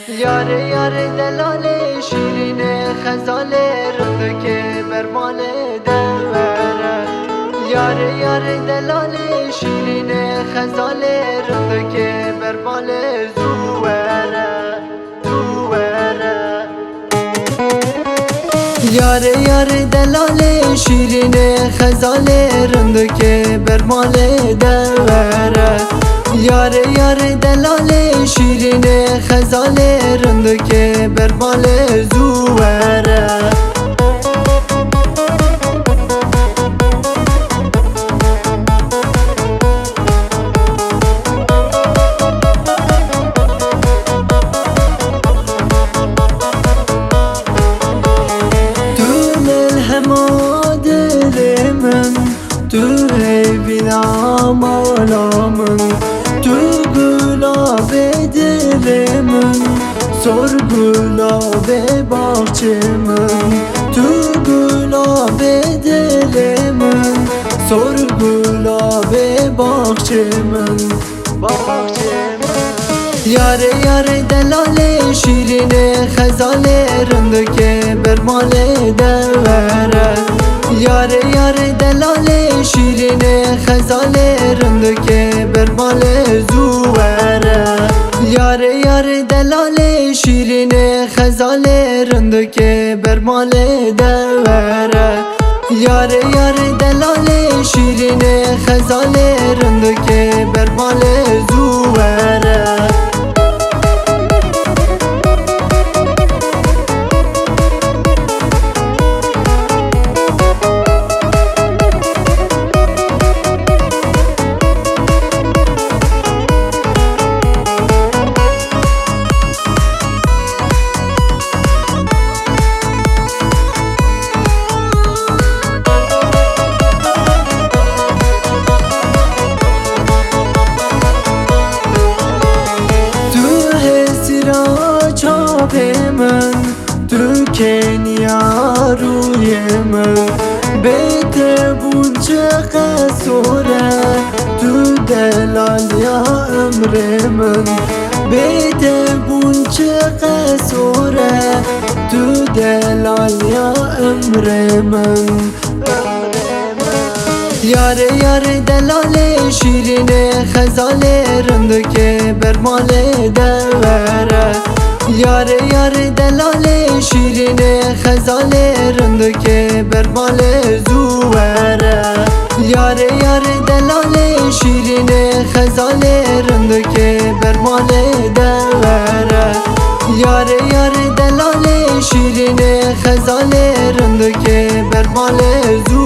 یاره یاره دلاله شیرینه خزاله رند که برمال دوره یاره یاره دلاله شیرینه خزاله رند که برمال زوره یاره یاره دلاله شیرینه خزاله رند که برمال دوره یاره یاره دلاله شیرینه خزاله رند که برمال زوره تو ملهما دل من تو بینا مالا من تو گلاب دل من سر گلاب باغچه من تو گلاب دل من سر گلاب باغچه من یاره یاره دلاله شیرینه خزاله رند که برمال دوره یاره یاره دلاله شیرینه خزاله رند که برمال زوره یاره یاره دلاله شیرینه خزاله رند که برمال دوره یاره یاره دلاله شیرینه خزاله رند که برمال زوره من تو کنیا روی من بیت بونچه قصوره تو دلال یا امر من بیت بونچه قصوره تو دلال یا امر من یاره یاره دلاله شیرینه خزاله رند که برمال دوره یاره یاره دلاله شیرینه خزاله رند که برمال زوره یاره یاره دلاله شیرینه خزاله رند که برمال دوره یاره یاره دلاله شیرینه خزاله رند که برمال زوره